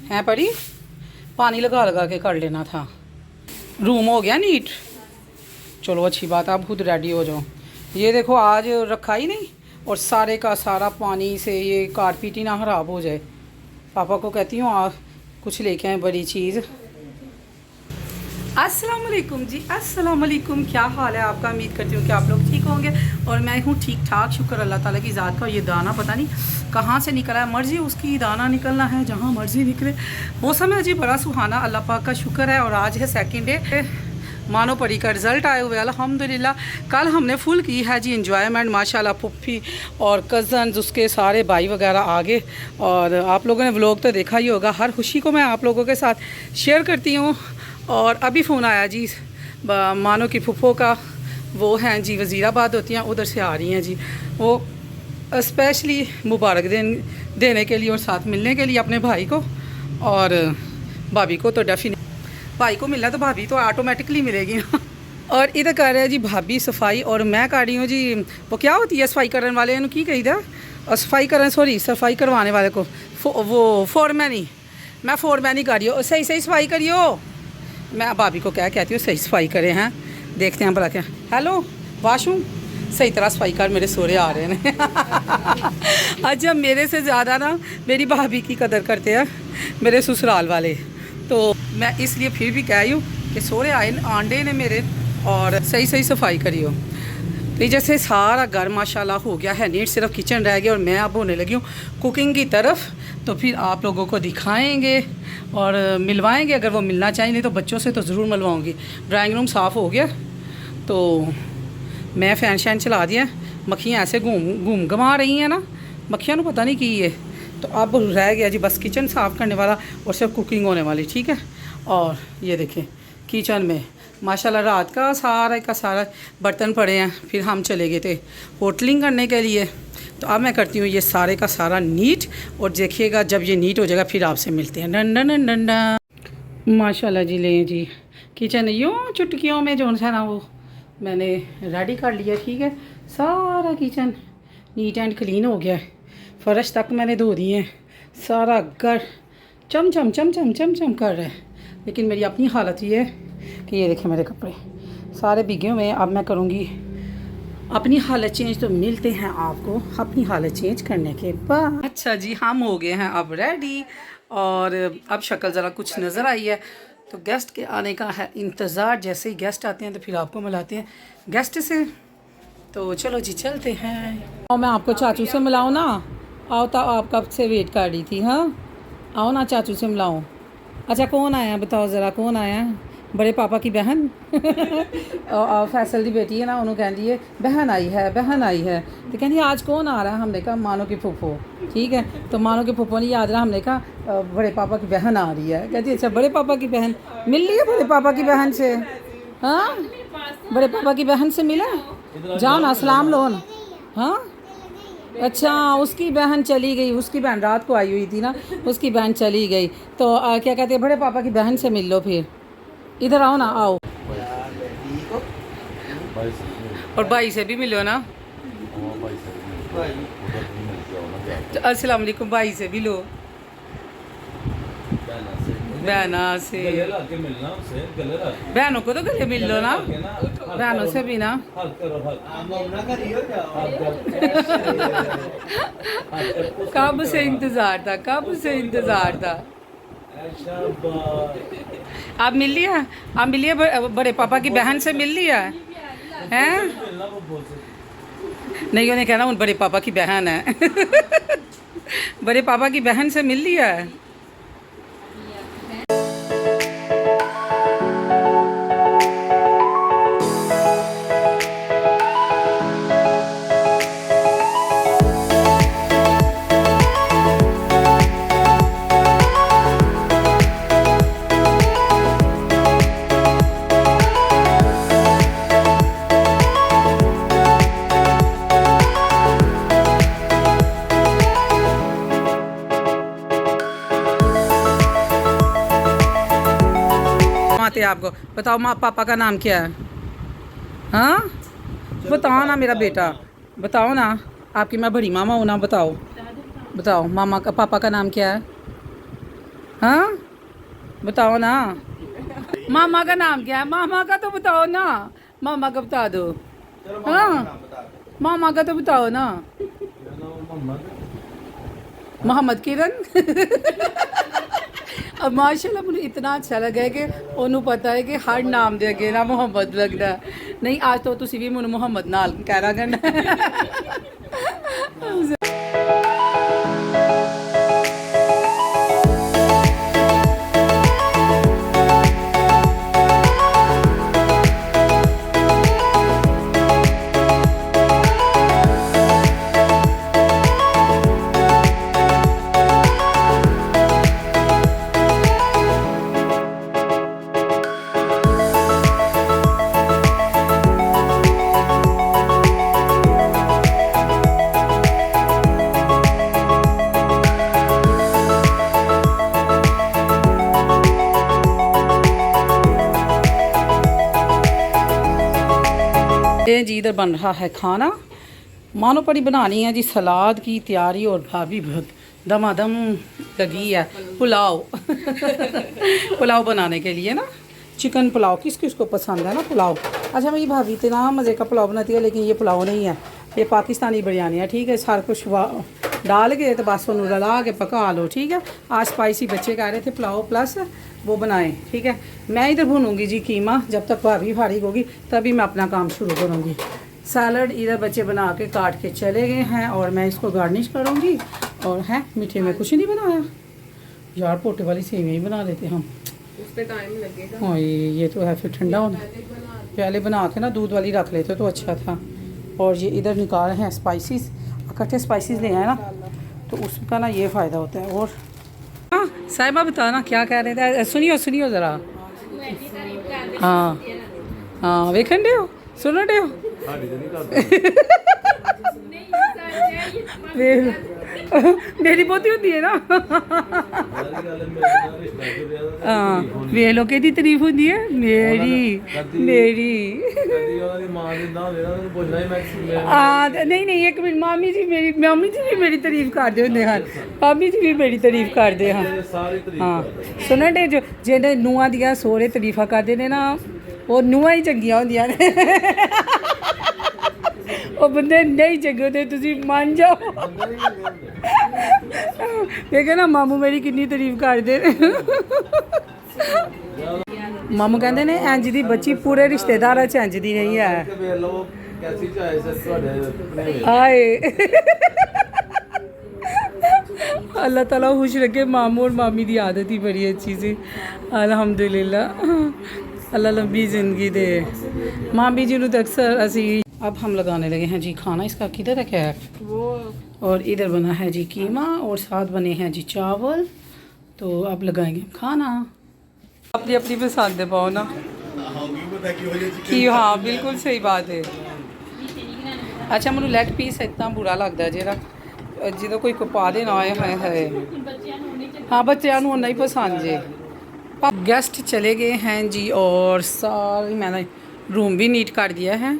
हैं परी, पानी लगा लगा के कर लेना था। रूम हो गया नीट, चलो अच्छी बात, आप खुद रेडी हो जाओ। ये देखो आज रखा ही नहीं और सारे का सारा पानी से ये कारपेट ही ना ख़राब हो जाए। पापा को कहती हूँ आप कुछ लेके आए बड़ी चीज़। अस्सलाम वालेकुम जी, अस्सलाम वालेकुम। क्या हाल है आपका? उम्मीद करती हूँ कि आप लोग ठीक होंगे और मैं हूँ ठीक ठाक, शुक्र अल्लाह ताला की ज़ात का। ये दाना पता नहीं कहाँ से निकला है, मर्ज़ी उसकी, दाना निकलना है जहाँ मर्ज़ी निकले। मौसम है जी बड़ा सुहाना, अल्लाह पाक का शुक्र है। और आज है सेकंड डे, मानो परी का रिज़ल्ट आए हुए अल्हम्दुलिल्लाह। कल हमने फुल की है जी इंजॉयमेंट माशाल्लाह, पुप्पी और कज़न्स उसके सारे भाई वगैरह आ गए। और आप लोगों ने व्लॉग तो देखा ही होगा, हर खुशी को मैं आप लोगों के साथ शेयर करती हूँ। और अभी फ़ोन आया जी मानो की फुफो का, वो हैं जी वज़ीराबाद होती हैं, उधर से आ रही हैं जी। वो स्पेशली मुबारक देने के लिए और साथ मिलने के लिए अपने भाई को। और भाभी को तो डेफिनेट, भाई को मिलना तो भाभी तो ऑटोमेटिकली मिलेगी ना। और इधर कर रहे हैं जी भाभी सफाई और मैं कर रही हूँ जी, वो क्या होती है सफाई करने वाले इन्हों की कही था, और सफाई करवाने वाले को वो फोरमैनी, मैं फोरमैनी कर रही हूँ। सही सही सफाई करियो, मैं भाभी को क्या कहती हूँ, सही सफाई करें हैं। देखते हैं भला क्या। हेलो वाशरूम, सही तरह सफाई कर, मेरे सोरे आ रहे हैं। अच्छा, मेरे से ज़्यादा ना मेरी भाभी की कदर करते हैं मेरे ससुराल वाले, तो मैं इसलिए फिर भी कह रही हूँ कि सोरे आए आंडे ने मेरे, और सही सही सफाई करियो। तो जैसे सारा घर माशाल्लाह हो गया है नीट, सिर्फ किचन रह गया और मैं अब होने लगी हूँ कुकिंग की तरफ। तो फिर आप लोगों को दिखाएंगे और मिलवाएंगे, अगर वो मिलना चाहिए, नहीं तो बच्चों से तो ज़रूर मिलवाऊंगी। ड्राइंग रूम साफ़ हो गया, तो मैं फ़ैन शैन चला दिया, मक्खियाँ ऐसे घूम घुमा रही हैं ना, मक्खियाँ को पता नहीं की है। तो अब रह गया जी बस किचन साफ़ करने वाला और सिर्फ कुकिंग होने वाली, ठीक है। और ये देखें किचन में माशाल्लाह रात का सारा बर्तन पड़े हैं, फिर हम चले गए थे होटलिंग करने के लिए। तो अब मैं करती हूँ ये सारे का सारा नीट, और देखिएगा जब ये नीट हो जाएगा फिर आपसे मिलते हैं। डंडा डंडा माशाल्लाह जी, ले जी किचन यूँ चुटकियों में जो है ना वो मैंने रेडी कर लिया, ठीक है। सारा किचन नीट एंड क्लीन हो गया है, फर्श तक मैंने धो दिए हैं, सारा घर चम चम चम चम चम चम कर रहा है। लेकिन मेरी अपनी हालत ये है कि ये देखें मेरे कपड़े सारे भीगे हुए हैं। अब मैं करूँगी अपनी हालत चेंज, तो मिलते हैं आपको अपनी हालत चेंज करने के बाद। अच्छा जी, हम हो गए हैं अब रेडी, और अब शक्ल ज़रा कुछ नज़र आई है, तो गेस्ट के आने का है इंतज़ार। जैसे ही गेस्ट आते हैं तो फिर आपको मिलाते हैं गेस्ट से। तो चलो जी चलते हैं। और मैं आपको चाचू से मिलाऊँ ना, आओ तो आप कब से वेट कर रही थी। हाँ आओ ना चाचू से मिलाऊँ। अच्छा कौन आया बताओ ज़रा, कौन आया? बड़े पापा की बहन। और फैसल की बेटी है ना, उन्होंने कह रही है बहन आई है, बहन आई है। तो कहती आज कौन आ रहा है? हमने कहा मानो की फुफो, ठीक है। तो मानो के फुफो नहीं याद रहा, हमने कहा बड़े पापा की बहन आ रही है। कहती अच्छा बड़े पापा की बहन मिल रही है बड़े पापा की बहन से? हाँ बड़े पापा की बहन से मिला, जाओ ना सलाम लो ना। हाँ अच्छा, उसकी बहन चली गई, उसकी बहन रात को आई हुई थी ना, उसकी बहन चली गई। तो क्या कहते हैं बड़े पापा की बहन से मिल लो, फिर इधर आओ ना, आओ। और भाई से भी मिलो ना, तो अस्सलाम वालेकुम भाई से भी लो, बहना से, बहनों को तो गले मिल लो ना, बहनों से भी ना। कब से इंतज़ार था, कब से इंतज़ार था। आप मिल लिया, आप मिलिए बड़े पापा की बहन से मिल लिया हैं? नहीं उन्हें कहना उन बड़े पापा की बहन है। बड़े पापा की बहन से मिल लिया है। आपको बताओ माँ पापा का नाम क्या है? हाँ बताओ ना मेरा बेटा, बताओ ना, आपकी मैं बड़ी मामा हूँ ना, बताओ बताओ मामा का पापा का नाम क्या है? हाँ बताओ ना, मामा का नाम क्या है? मामा का तो बताओ ना, मामा का बता दो। हाँ मामा का तो बताओ ना। मोहम्मद किरण। अब माशाल्लाह मुझे इतना अच्छा लगा है कि उन्होंने पता है कि हर नाम दे अगे ना मोहम्मद लगता है। नहीं आज तो तुसी भी मुझे मोहम्मद नाल कह रहा करना। ये जी इधर बन रहा है खाना, मानो पड़ी बनानी है जी सलाद की तैयारी और भाभी बहुत दमादम लगी है पुलाव। पुलाव बनाने के लिए ना, चिकन पुलाव किस किस को पसंद है ना पुलाव। अच्छा मेरी भाभी तो ना मज़े का पुलाव बनाती है, लेकिन ये पुलाव नहीं है, ये पाकिस्तानी बिरयानी है। ठीक है, सारा कुछ डाल के तो बस उन्होंने रला के पका लो। ठीक है, आज स्पाइसी बच्चे कह रहे थे पुलाव प्लस वो बनाएं। ठीक है, मैं इधर भूनूंगी जी कीमा, जब तक भाभी फारिग होगी तभी मैं अपना काम शुरू करूँगी। सैलड इधर बच्चे बना के काट के चले गए हैं और मैं इसको गार्निश करूँगी। और है मीठे में कुछ नहीं बनाया यार, पोटे वाली सेवियाँ ही बना लेते हम, उस पे टाइम लगेगा। हाँ ये तो है, फिर ठंडा होना पहले बना के ना दूध वाली रख लेते तो अच्छा था। और ये इधर निकाल हैं स्पाइसेस, इकट्ठे स्पाइसेस ले आए ना तो उसका ना ये फ़ायदा होता है। और हाँ साहिबा बताना क्या कह रहे थे, सुनियो सुनियो ज़रा। हाँ हाँ वेखन डे हो, सुन डे हो। मेरी पोती होती है ना। हाँ वे लोग की तारीफ होती है मेरी मेरी। नहीं नहीं एक मिनट, मामी जी भी मेरी तारीफ कर दे होंगे। हाँ भाभी जी भी मेरी तारीफ कर दे। हाँ हाँ सुन डे जो जेडे नूआ दियाँ सोहरे तारीफा करते हैं ना, वो नूआ ही चंगियां होंदियां ने। वो बंदे नहीं चंगे होते, तुसी मान जाओ। देखे ना मामू मेरी कितनी तारीफ कर दे। मामू कहते ने इंज दी बच्ची पूरे रिश्तेदार च इंज दी नहीं है। आए अल्लाह ताला खुश रखे, मामू और मामी की आदत ही बड़ी अच्छी सी, अल्हम्दुलिल्लाह। अल्लाह लंबी ज़िंदगी दे। मामी जी तो अक्सर असी। अब हम लगाने लगे हैं जी खाना, इसका किधर रखा है वो। और इधर बना है जी कीमा और साथ बने हैं जी चावल। तो अब लगाएंगे खाना, अपनी अपनी पसंद दे पाओ ना कि हाँ बिल्कुल सही बात है। अच्छा मैनू लेग पीस इतना बुरा लगता है जेरा जो कोई पा दे ना है। हाँ बच्चों को नहीं पसंद जे। गेस्ट चले गए हैं जी और सारी मैंने रूम भी नीट कर दिया है।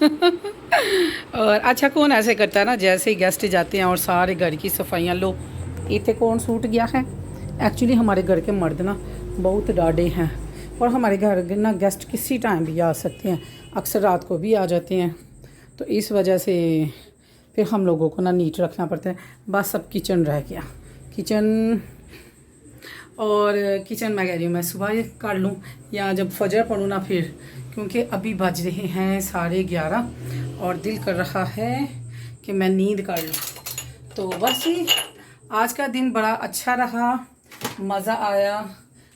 और अच्छा कौन ऐसे करता है ना, जैसे ही गेस्ट जाते हैं और सारे घर की सफाइयाँ लो। इतने कौन सूट गया है। एक्चुअली हमारे घर के मर्द ना बहुत डाढ़े हैं और हमारे घर ना गेस्ट किसी टाइम भी आ सकते हैं, अक्सर रात को भी आ जाते हैं। तो इस वजह से फिर हम लोगों को ना नीट रखना पड़ता है। बस अब किचन रह गया, किचन और किचन मैं कह रही हूँ मैं सुबह कर लूँ या जब फजर पढ़ूँ ना फिर, क्योंकि अभी बज रहे हैं 11:30 और दिल कर रहा है कि मैं नींद कर लूँ। तो बस ही आज का दिन बड़ा अच्छा रहा, मज़ा आया,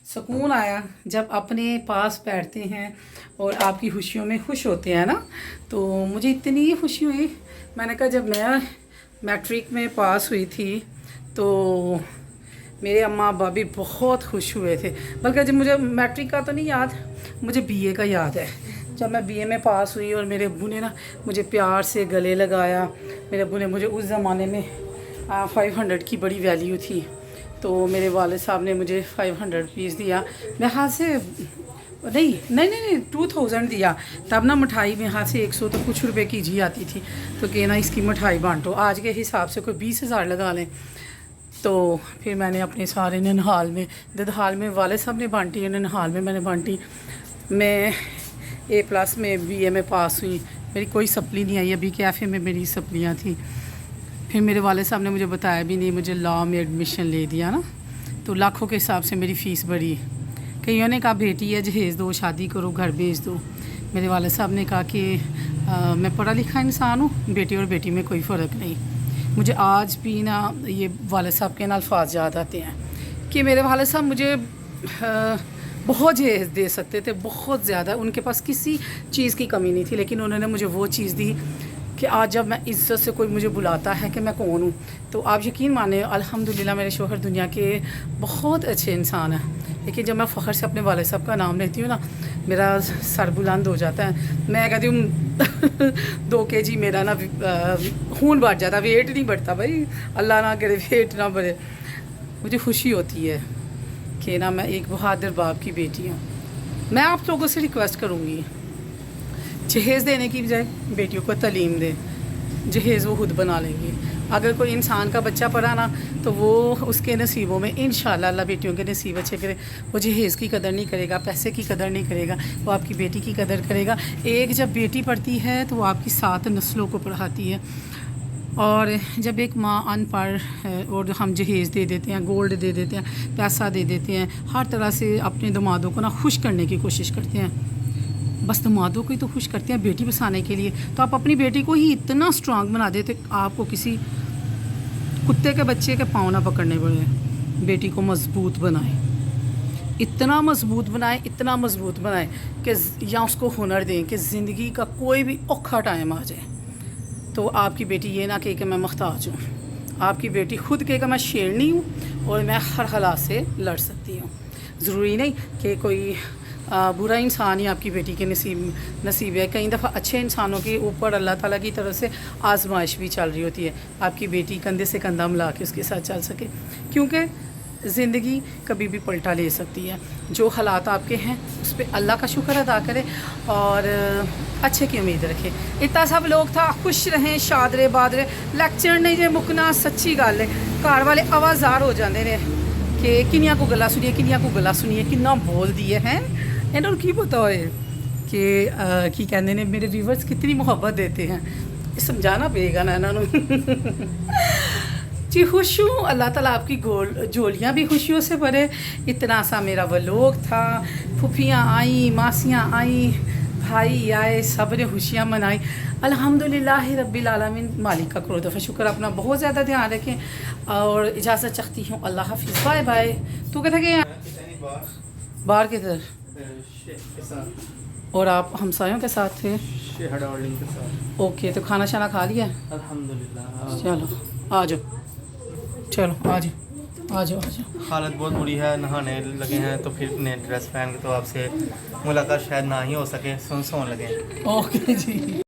सुकून आया जब अपने पास बैठते हैं और आपकी खुशियों में खुश होते हैं ना। तो मुझे इतनी खुशी हुई, मैंने कहा जब मैं मैट्रिक में पास हुई थी तो मेरे अम्मा अब्बा भी बहुत खुश हुए थे। बल्कि जब मुझे मैट्रिक का तो नहीं याद, मुझे बीए का याद है। जब मैं बीए में पास हुई और मेरे अब्बू ने ना मुझे प्यार से गले लगाया। मेरे अब्बू ने मुझे, उस ज़माने में 500 की बड़ी वैल्यू थी, तो मेरे वाले साहब ने मुझे 500 रुपीज़ दिया। मैं हाथ से नहीं 2000 दिया। तब ना मिठाई में हाथ से 100 तो कुछ रुपए की जी आती थी, तो कहना इसकी मिठाई बांटो। आज के हिसाब से कोई 20,000 लगा लें तो फिर मैंने अपने सारे ननिहाल में, ददहाल में वाले साहब ने बांटी, ननिहाल में मैंने बांटी। मैं A+ में BA में पास हुई, मेरी कोई सप्ली नहीं आई। अभी कैफ़े में मेरी सप्लियाँ थी। फिर मेरे वाले साहब ने मुझे बताया भी नहीं, मुझे लॉ में एडमिशन ले दिया ना, तो लाखों के हिसाब से मेरी फ़ीस बढ़ी। कईयों ने कहा बेटी है जहेज़ दो, शादी करो, घर भेज दो। मेरे वाले साहब ने कहा कि मैं पढ़ा लिखा इंसान हूँ, बेटी और बेटी में कोई फ़र्क नहीं। मुझे आज भी ना ये वाले साहब के ना अल्फाज याद आते हैं कि मेरे वाले साहब मुझे बहुत जहेज़ दे सकते थे, बहुत ज़्यादा। उनके पास किसी चीज़ की कमी नहीं थी, लेकिन उन्होंने मुझे वो चीज़ दी कि आज जब मैं इज़्ज़त से कोई मुझे बुलाता है कि मैं कौन हूँ, तो आप यकीन माने अल्हम्दुलिल्लाह मेरे शौहर दुनिया के बहुत अच्छे इंसान हैं। लेकिन जब मैं फ़ख्र से अपने वाले साहब का नाम लेती हूँ ना, मेरा सर बुलंद हो जाता है। मैं कहती हूँ 2 kg मेरा ना खून बढ़ जाता, वेट नहीं बढ़ता भाई, अल्लाह ना करे वेट ना बढ़े। मुझे खुशी होती है कि ना मैं एक बहादुर बाप की बेटी हूँ। मैं आप लोगों से रिक्वेस्ट करूँगी, जहेज़ देने की बजाय बेटियों को तालीम दें, जहेज़ वो खुद बना लेंगी। अगर कोई इंसान का बच्चा पढ़ा ना, तो वो उसके नसीबों में इंशाल्लाह अल्लाह बेटियों के नसीब अच्छे करे। वो जहेज़ की कदर नहीं करेगा, पैसे की कदर नहीं करेगा, वो आपकी बेटी की कदर करेगा। एक जब बेटी पढ़ती है तो वो आपकी 7 नस्लों को पढ़ाती है। और जब एक माँ अनपढ़ है और हम जहेज़ दे देते हैं, गोल्ड दे देते हैं, पैसा दे देते हैं, हर तरह से अपने दामादों को ना खुश करने की कोशिश करते हैं, बस दामादों को ही तो खुश करते हैं बेटी बसाने के लिए, तो आप अपनी बेटी को ही इतना स्ट्रांग बना देते आपको किसी कुत्ते के बच्चे के पाँव ना पकड़ने पड़े। बेटी को मजबूत बनाए, इतना मजबूत बनाए, इतना मजबूत बनाए कि या उसको हुनर दें कि ज़िंदगी का कोई भी औखा टाइम आ जाए तो आपकी बेटी ये ना कहे कि मैं मुहताज हूँ। आपकी बेटी खुद कहे कि मैं शेरनी हूँ और मैं हर हालात से लड़ सकती हूँ। ज़रूरी नहीं कि कोई बुरा इंसान ही आपकी बेटी के नसीब है। कई दफ़ा अच्छे इंसानों के ऊपर अल्लाह ताला की तरफ से आजमाइश भी चल रही होती है, आपकी बेटी कंधे से कंधा मिला के उसके साथ चल सके, क्योंकि ज़िंदगी कभी भी पलटा ले सकती है। जो हालात आपके हैं उस पर अल्लाह का शुक्र अदा करें और अच्छे की उम्मीद रखें। इतना सब लोग था, खुश रहें, शाद रहे, बाद रहे। लैक्चर नहीं जे मुकना, सच्ची गल है। घर वाले आवाज़ार हो जाते हैं कि किनिया को गला सुनिए, किनिया को गला सुनिए, किन्ना बोल दिए हैं। इन्होंने की पता होए कि की कहते हैं मेरे व्यूवर्स कितनी मोहब्बत देते हैं, समझाना पेगा ना इन्होंने। जी खुश हूँ, अल्लाह ताला आपकी झोलियाँ भी खुशियों से भरे। इतना सा मेरा व्लॉग था, फुफियाँ आई, मासियाँ आई, भाई आए, सब ने खुशियाँ मनाई। अल्हम्दुलिल्लाह रब्बिल आलमीन। मालिक का करोड़ दफ़ा शुक्र। अपना बहुत ज़्यादा ध्यान रखें और इजाज़त चाहती हूँ। अल्लाह हाफिज़, बाय बाय। तू कहते गए बाहर किधर? और आप हमसायों के साथ थे? के साथ। ओके, तो खाना शाना खा लिया? अल्हम्दुलिल्लाह। चलो आ जाओ, चलो आ जाओ, आ जाओ, आ जाओ। हालत बहुत बुरी है, नहाने लगे हैं तो फिर नए ड्रेस पहन के तो आपसे मुलाकात शायद ना ही हो सके, सोने लगे। ओके जी।